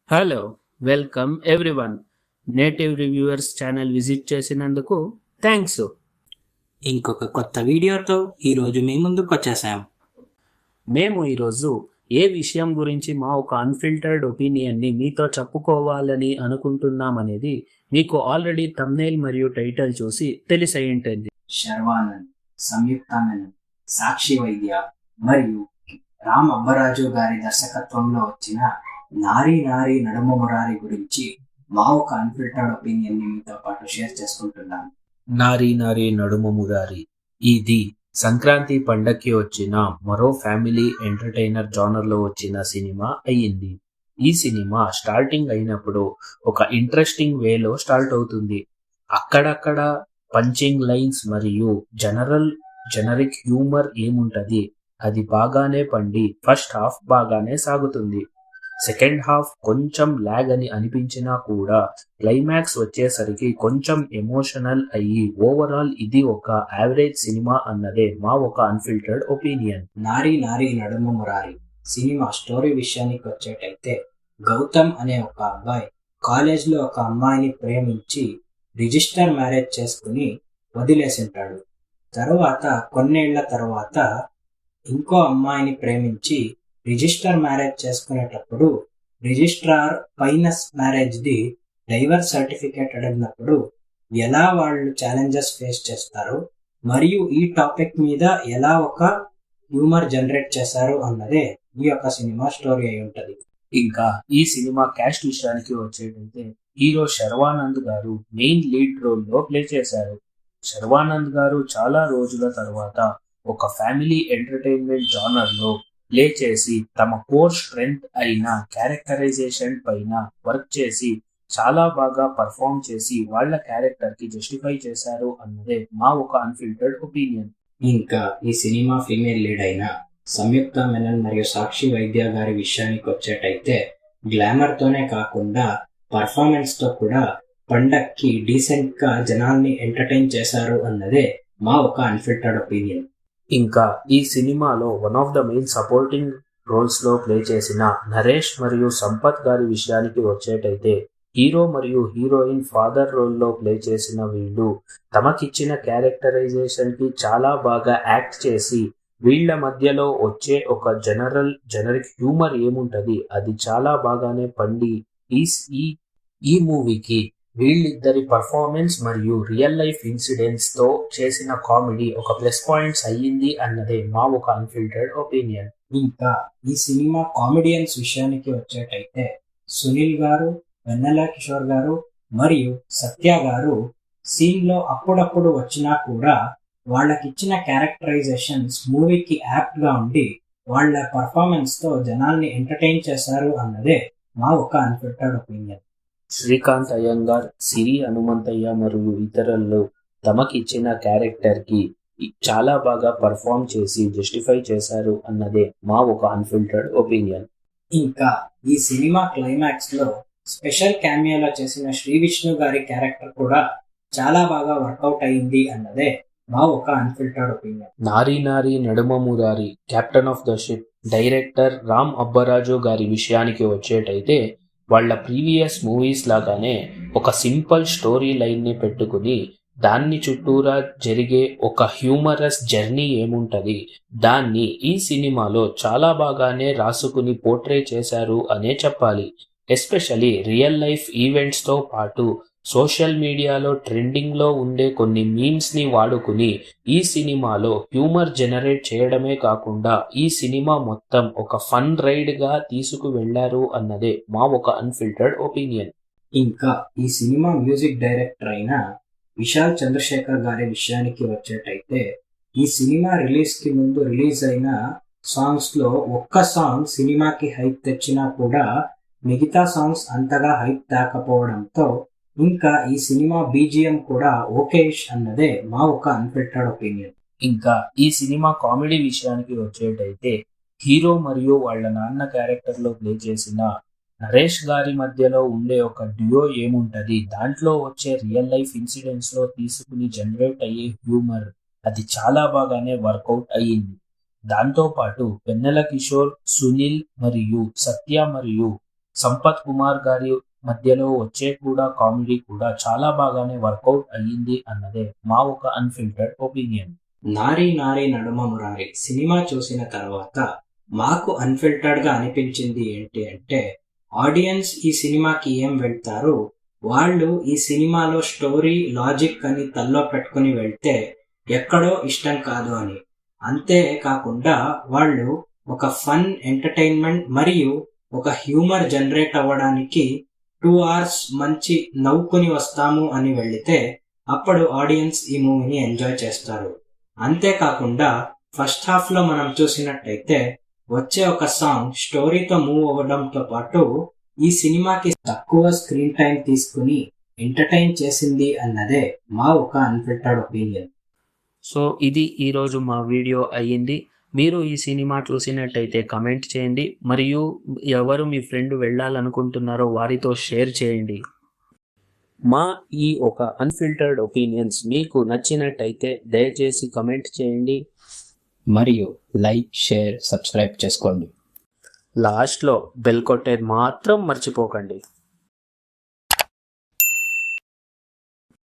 Hello, welcome everyone. Native reviewers channel visit చేసినందుకు thanks. ఇంకొక కొత్త వీడియోతో ఈరోజు మీ ముందుకు వచ్చేసాం. మేము ఈరోజు ఏ విషయం గురించి మా ఒక అన్ఫిల్టర్డ్ ఒపీనియన్ని మీతో చెప్పుకోవాలని అనుకుంటున్నామనేది మీకు ఆల్రెడీ థంబ్నెయిల్ మరియు టైటిల్ చూసి తెలిసై ఉంటుంది. శర్వానంద్, సంయుక్త మెనన్, సాక్షి వైద్య మరియు రామ్ అబ్బరాజు గారి దర్శకత్వంలో వచ్చిన నారీ నారీ నడుమ మురారి గురించి మా ఒక అన్ఫిల్టర్డ్ ఒపీనియన్ ని మీతో పాటు షేర్ చేసుకుంటున్నాను. నారీ నారీ నడుమ మురారి ఇది సంక్రాంతి పండక్కి వచ్చిన మరో ఫ్యామిలీ ఎంటర్టైనర్ జానర్ లో వచ్చిన సినిమా అయ్యింది. ఈ సినిమా స్టార్టింగ్ అయినప్పుడు ఒక ఇంట్రెస్టింగ్ వేలో స్టార్ట్ అవుతుంది. అక్కడక్కడ పంచింగ్ లైన్స్ మరియు జనరిక్ హ్యూమర్ ఏముంటది, అది బాగానే పండి ఫస్ట్ హాఫ్ బాగానే సాగుతుంది. సెకండ్ హాఫ్ కొంచెం లాగ్ అని అనిపించినా కూడా క్లైమాక్స్ వచ్చేసరికి కొంచెం ఎమోషనల్ అయ్యి ఓవరాల్ ఇది ఒక యావరేజ్ సినిమా అన్నదే మా ఒక అన్ఫిల్టర్డ్ ఒపీనియన్. నారీ నారీ నడుమ మురారి సినిమా స్టోరీ విషయానికి వచ్చేటైతే, గౌతమ్ అనే ఒక అబ్బాయి కాలేజ్లో ఒక అమ్మాయిని ప్రేమించి రిజిస్టర్ మ్యారేజ్ చేసుకుని వదిలేసింటాడు. తరువాత కొన్నేళ్ల తర్వాత ఇంకో అమ్మాయిని ప్రేమించి రిజిస్టర్ మ్యారేజ్ చేసుకునేటప్పుడు రిజిస్ట్రార్ పైన మ్యారేజ్ ది డైవర్స్ సర్టిఫికేట్ అడిగినప్పుడు ఎలా వాళ్ళు ఛాలెంజెస్ ఫేస్ చేస్తారు మరియు ఈ టాపిక్ మీద ఎలా ఒక హ్యూమర్ జనరేట్ చేశారు అన్నదే ఈ యొక్క సినిమా స్టోరీ అయి ఉంటది. ఇంకా ఈ సినిమా క్యాస్ట్ విషయానికి వచ్చేటైతే హీరో శర్వానంద్ గారు మెయిన్ లీడ్ రోల్ లో ప్లే చేశారు. శర్వానంద్ గారు చాలా రోజుల తర్వాత ఒక ఫ్యామిలీ ఎంటర్టైన్మెంట్ జానర్ లో ప్లే చేసి తమ కోర్ స్ట్రెంగ్త్ అయిన క్యారెక్టరైజేషన్ పైన వర్క్ చేసి చాలా బాగా పర్ఫామ్ చేసి వాళ్ళ క్యారెక్టర్ కి జస్టిఫై చేశారు అన్నదే మా ఒక అన్ఫిల్టర్డ్ ఒపీనియన్. ఇంకా ఈ సినిమా ఫీమేల్ లీడ్ అయిన సంయుక్త మెనన్ మరియు సాక్షి వైద్య గారి విషయానికి వచ్చేటైతే, గ్లామర్ తోనే కాకుండా పర్ఫార్మెన్స్ తో కూడా పండక్కి డీసెంట్ గా జనాల్ని ఎంటర్టైన్ చేశారు అన్నదే మా ఒక అన్ఫిల్టర్డ్ ఒపీనియన్. ఇంకా ఈ సినిమాలో one of the main supporting roles లో ప్లే చేసిన నరేష్ మరియు సంపత్ గారి విషయానికి వచ్చేటైతే, హీరో మరియు హీరోయిన్ ఫాదర్ రోల్ లో ప్లే చేసిన వీళ్ళు తమకిచ్చిన క్యారెక్టరైజేషన్ కి చాలా బాగా యాక్ట్ చేసి వీళ్ళ మధ్యలో వచ్చే ఒక జనరిక్ హ్యూమర్ ఏముంటది అది చాలా బాగానే పండి ఈ మూవీకి వీళ్ళిద్దరి పర్ఫార్మెన్స్ మరియు రియల్ లైఫ్ ఇన్సిడెంట్స్ తో చేసిన కామెడీ ఒక ప్లస్ పాయింట్స్ అయ్యింది అన్నదే మా ఒక అన్ఫిల్టర్డ్ ఒపీనియన్. ఇంకా ఈ సినిమా కామెడియన్స్ విషయానికి వచ్చేటైతే, సునీల్ గారు, వెన్నెల కిషోర్ గారు మరియు సత్య గారు సీన్ లో అప్పుడప్పుడు వచ్చినా కూడా వాళ్ళకిచ్చిన క్యారెక్టరైజేషన్స్ మూవీకి యాప్ట్ గా ఉండి వాళ్ళ పర్ఫార్మెన్స్ తో జనాల్ని ఎంటర్టైన్ చేశారు అన్నదే మా ఒక అన్ఫిల్టర్డ్ ఒపీనియన్. శ్రీకాంత్ అయ్యంగార్, సిరి హనుమంతయ్య మరియు ఇతరులు తమకిచ్చిన క్యారెక్టర్ కి చాలా బాగా పర్ఫామ్ చేసి జస్టిఫై చేశారు అన్నదే మా ఒక అన్ఫిల్టర్డ్ ఒపీనియన్. ఇంకా ఈ సినిమా క్లైమాక్స్ లో స్పెషల్ క్యామియోలో చేసిన శ్రీ విష్ణు గారి క్యారెక్టర్ కూడా చాలా బాగా వర్కౌట్ అయింది అన్నదే మా ఒక అన్ఫిల్టర్డ్ ఒపీనియన్. నారీ నారీ నడుమ Murari captain of the ship director Ram Abbaraju గారి విషయానికి వచ్చేటైతే, వాళ్ళ ప్రీవియస్ మూవీస్ లాగానే ఒక సింపుల్ స్టోరీ లైన్ ని పెట్టుకుని దాన్ని చుట్టూరా జరిగే ఒక హ్యూమరస్ జర్నీ ఏముంటది దాన్ని ఈ సినిమాలో చాలా బాగానే రాసుకుని పోర్ట్రే చేశారు అనే చెప్పాలి. ఎస్పెషలీ రియల్ లైఫ్ ఈవెంట్స్ తో పాటు సోషల్ మీడియాలో ట్రెండింగ్ లో ఉండే కొన్ని మీమ్స్ ని వాడుకుని ఈ సినిమాలో హ్యూమర్ జనరేట్ చేయడమే కాకుండా ఈ సినిమా మొత్తం ఒక ఫన్ రైడ్ గా తీసుకు వెళ్లారు అన్నదే మా ఒక అన్ఫిల్టర్డ్ ఒపీనియన్. ఇంకా ఈ సినిమా మ్యూజిక్ డైరెక్టర్ అయిన విశాల్ చంద్రశేఖర్ గారి విషయానికి వచ్చేటైతే, ఈ సినిమా రిలీజ్ కి ముందు రిలీజ్ అయిన సాంగ్స్ లో ఒక్క సాంగ్ సినిమాకి హైప్ తెచ్చినా కూడా మిగతా సాంగ్స్ అంతగా హైప్ తేకపోవడంతో ఇంకా ఈ సినిమా బీజిఎం కూడా ఓకేష్ అన్నదే మా ఒక అన్ఫిల్టర్డ్ ఒపీనియన్. ఇంకా ఈ సినిమా కామెడీ విషయానికి వచ్చేటైతే, హీరో మరియు వాళ్ళ నాన్న క్యారెక్టర్ లో ప్లే చేసిన నరేష్ గారి మధ్యలో ఉండే ఒక డ్యూయో ఏముంటది దాంట్లో వచ్చే రియల్ లైఫ్ ఇన్సిడెంట్స్ లో తీసుకుని జనరేట్ అయ్యే హ్యూమర్ అది చాలా బాగానే వర్కౌట్ అయ్యింది. దాంతో పాటు వెన్నెల కిషోర్, సునీల్ మరియు సత్య మరియు సంపత్ కుమార్ గారి మధ్యలో వచ్చే కూడా కామెడీ కూడా చాలా బాగానే వర్కౌట్ అయ్యింది అన్నదే మా ఒక అన్ఫిల్టర్డ్ ఒపీనియన్. నారీ నారీ నడుమ మురారి సినిమా చూసిన తర్వాత మాకు అన్ఫిల్టర్డ్ గా అనిపించింది ఏంటి అంటే, ఆడియన్స్ ఈ సినిమాకి ఏం వెళ్తారు, వాళ్ళు ఈ సినిమాలో స్టోరీ లాజిక్ అని తల్లో పెట్టుకుని వెళ్తే ఎక్కడో ఇష్టం కాదు అని. అంతే కాకుండా వాళ్ళు ఒక ఫన్ ఎంటర్టైన్మెంట్ మరియు ఒక హ్యూమర్ జనరేట్ అవ్వడానికి 2 hours మంచి నవ్వుకుని వస్తాము అని వెళితే అప్పుడు ఆడియన్స్ ఈ మూవీని ఎంజాయ్ చేస్తారు. అంతేకాకుండా ఫస్ట్ హాఫ్ లో మనం చూసినట్టయితే వచ్చే ఒక సాంగ్ స్టోరీతో మూవ్ అవ్వడంతో పాటు ఈ సినిమాకి తక్కువ స్క్రీన్ టైం తీసుకుని ఎంటర్టైన్ చేసింది అన్నదే మా ఒక అన్ఫిల్టర్డ్ ఒపీనియన్. సో ఇది ఈరోజు మా వీడియో అయ్యింది. మీరు ఈ సినిమా చూసినట్టయితే కమెంట్ చేయండి, మరియు ఎవరు మీ ఫ్రెండ్ వెళ్ళాలనుకుంటున్నారో వారితో షేర్ చేయండి. మా ఈ ఒక అన్ఫిల్టర్డ్ ఒపీనియన్స్ మీకు నచ్చినట్టయితే దయచేసి కమెంట్ చేయండి మరియు లైక్, షేర్, సబ్స్క్రైబ్ చేసుకోండి. లాస్ట్లో బెల్ కొట్టేది మాత్రం మర్చిపోకండి.